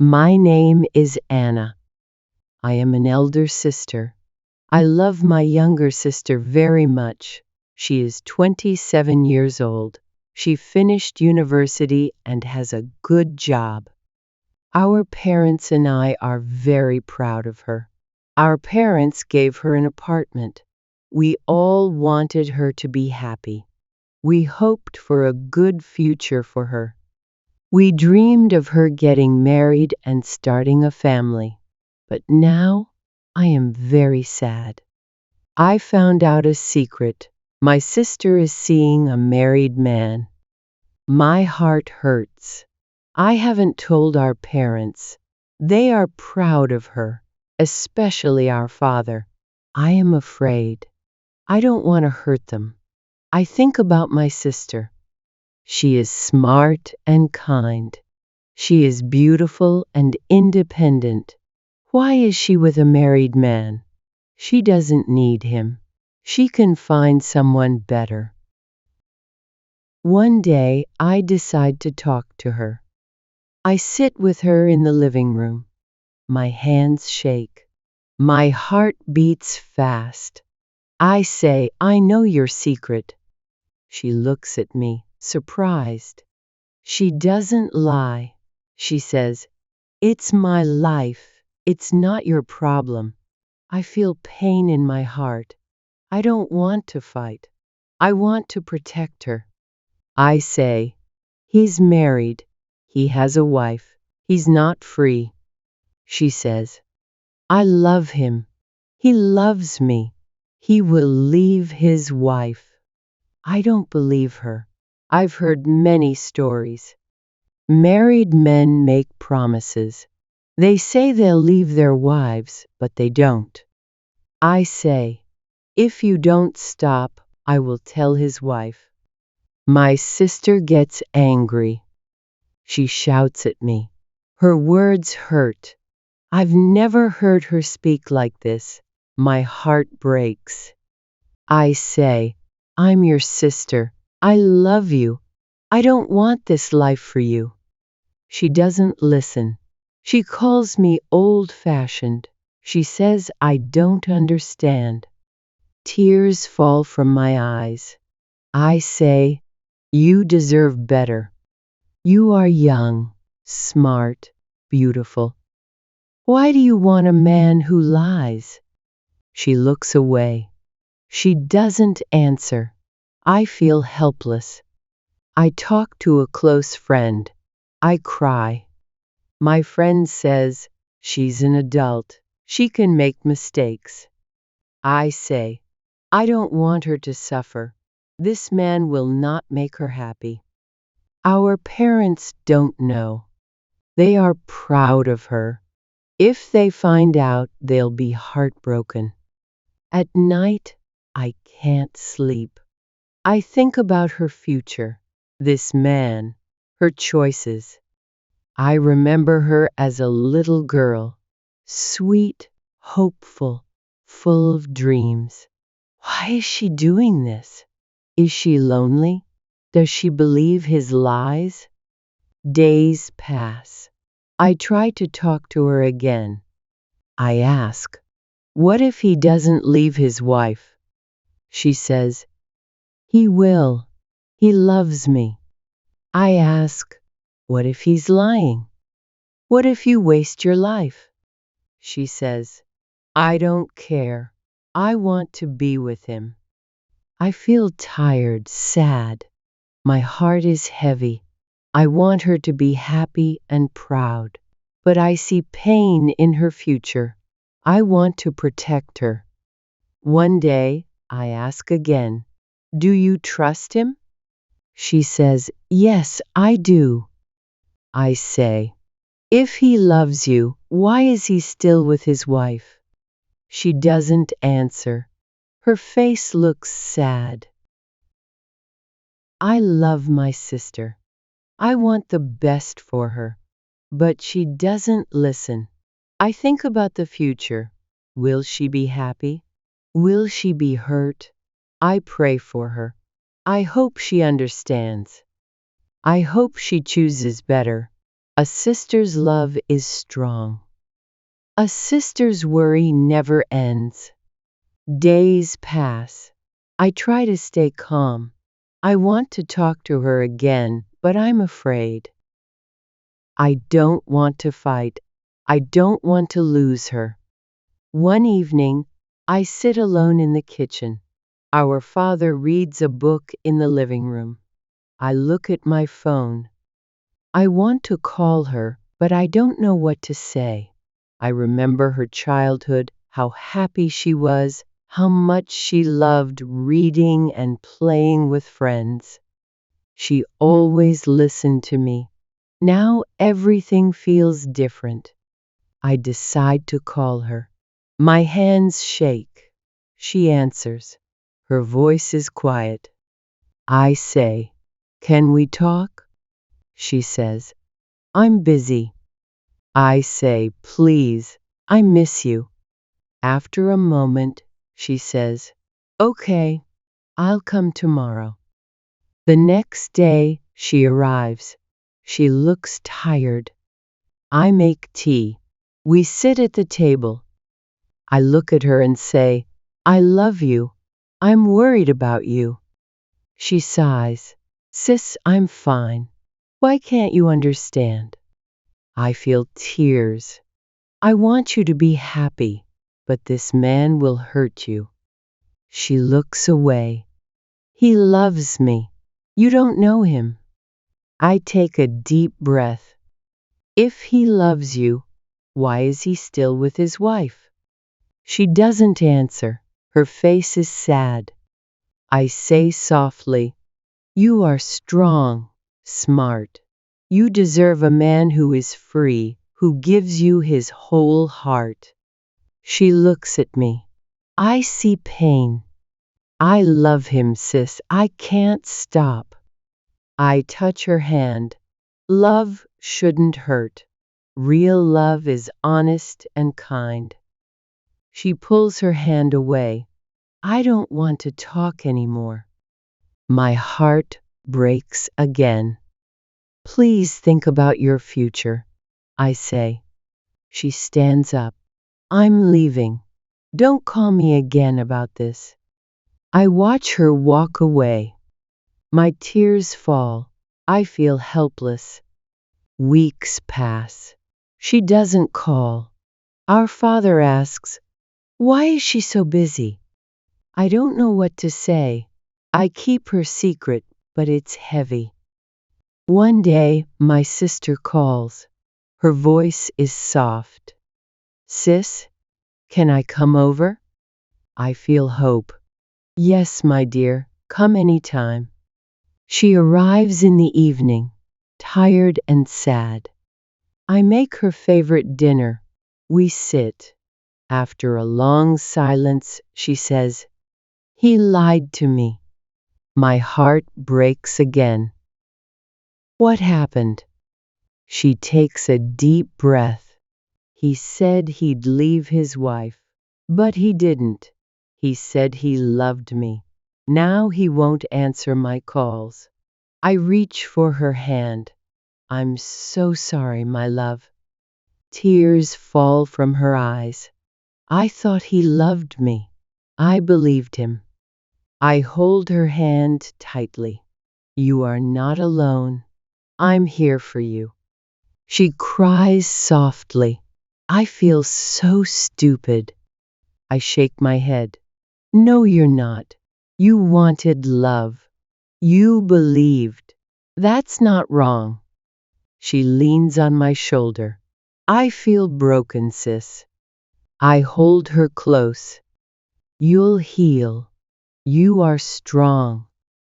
My name is Anna. I am an elder sister. I love my younger sister very much. She is 27 years old. She finished university and has a good job. Our parents and I are very proud of her. Our parents gave her an apartment. We all wanted her to be happy. We hoped for a good future for her. We dreamed of her getting married and starting a family. But now I am very sad. I found out a secret. My sister is seeing a married man. My heart hurts. I haven't told our parents. They are proud of her, especially our father. I am afraid. I don't want to hurt them. I think about my sister. She is smart and kind. She is beautiful and independent. Why is she with a married man? She doesn't need him. She can find someone better. One day, I decide to talk to her. I sit with her in the living room. My hands shake. My heart beats fast. I say, I know your secret. She looks at me, surprised. She doesn't lie. She says, it's my life. It's not your problem. I feel pain in my heart. I don't want to fight. I want to protect her. I say, he's married. He has a wife. He's not free. She says, I love him. He loves me. He will leave his wife. I don't believe her. I've heard many stories. Married men make promises. They say they'll leave their wives, but they don't. I say, if you don't stop, I will tell his wife. My sister gets angry. She shouts at me. Her words hurt. I've never heard her speak like this. My heart breaks. I say, I'm your sister. I love you. I don't want this life for you. She doesn't listen. She calls me old-fashioned. She says I don't understand. Tears fall from my eyes. I say, you deserve better. You are young, smart, beautiful. Why do you want a man who lies? She looks away. She doesn't answer. I feel helpless. I talk to a close friend. I cry. My friend says, she's an adult. She can make mistakes. I say, I don't want her to suffer. This man will not make her happy. Our parents don't know. They are proud of her. If they find out, they'll be heartbroken. At night, I can't sleep. I think about her future, this man, her choices. I remember her as a little girl, sweet, hopeful, full of dreams. Why is she doing this? Is she lonely? Does she believe his lies? Days pass. I try to talk to her again. I ask, what if he doesn't leave his wife? She says, he will. He loves me. I ask, what if he's lying? What if you waste your life? She says, I don't care. I want to be with him. I feel tired, sad. My heart is heavy. I want her to be happy and proud, but I see pain in her future. I want to protect her. One day, I ask again, do you trust him? She says, yes, I do. I say, if he loves you, why is he still with his wife? She doesn't answer. Her face looks sad. I love my sister. I want the best for her, but she doesn't listen. I think about the future. Will she be happy? Will she be hurt? I pray for her. I hope she understands. I hope she chooses better. A sister's love is strong. A sister's worry never ends. Days pass. I try to stay calm. I want to talk to her again, but I'm afraid. I don't want to fight. I don't want to lose her. One evening, I sit alone in the kitchen. Our father reads a book in the living room. I look at my phone. I want to call her, but I don't know what to say. I remember her childhood, how happy she was, how much she loved reading and playing with friends. She always listened to me. Now everything feels different. I decide to call her. My hands shake. She answers. Her voice is quiet. I say, "Can we talk?" She says, "I'm busy." I say, "Please, I miss you." After a moment, she says, "Okay, I'll come tomorrow." The next day, she arrives. She looks tired. I make tea. We sit at the table. I look at her and say, "I love you. I'm worried about you." She sighs. "Sis, I'm fine. Why can't you understand?" I feel tears. "I want you to be happy, but this man will hurt you." She looks away. "He loves me. You don't know him." I take a deep breath. If he loves you, why is he still with his wife? She doesn't answer. Her face is sad. I say softly, "You are strong, smart. You deserve a man who is free, who gives you his whole heart." She looks at me. I see pain. "I love him, sis. I can't stop." I touch her hand. Love shouldn't hurt. Real love is honest and kind. She pulls her hand away. I don't want to talk anymore. My heart breaks again. "Please think about your future," I say. She stands up. "I'm leaving. Don't call me again about this." I watch her walk away. My tears fall. I feel helpless. Weeks pass. She doesn't call. Our father asks, "Why is she so busy?" I don't know what to say. I keep her secret, but it's heavy. One day, my sister calls. Her voice is soft. "Sis, can I come over?" I feel hope. "Yes, my dear, come anytime." She arrives in the evening, tired and sad. I make her favorite dinner. We sit. After a long silence, she says, "He lied to me." My heart breaks again. "What happened?" She takes a deep breath. "He said he'd leave his wife, but he didn't. He said he loved me. Now he won't answer my calls." I reach for her hand. "I'm so sorry, my love." Tears fall from her eyes. I thought he loved me. I believed him. I hold her hand tightly. "You are not alone. I'm here for you." She cries softly. I feel so stupid. I shake my head. "No, you're not. You wanted love. You believed. That's not wrong." She leans on my shoulder. I feel broken, sis. I hold her close. "You'll heal. You are strong.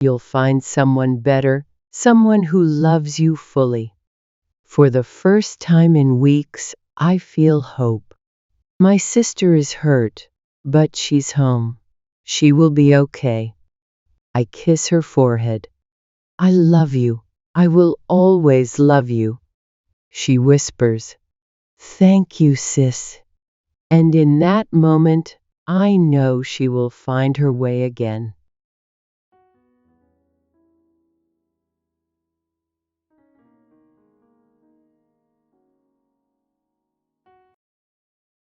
You'll find someone better, someone who loves you fully." For the first time in weeks, I feel hope. My sister is hurt, but she's home. She will be okay. I kiss her forehead. "I love you. I will always love you." She whispers, "Thank you, sis." And in that moment, I know she will find her way again.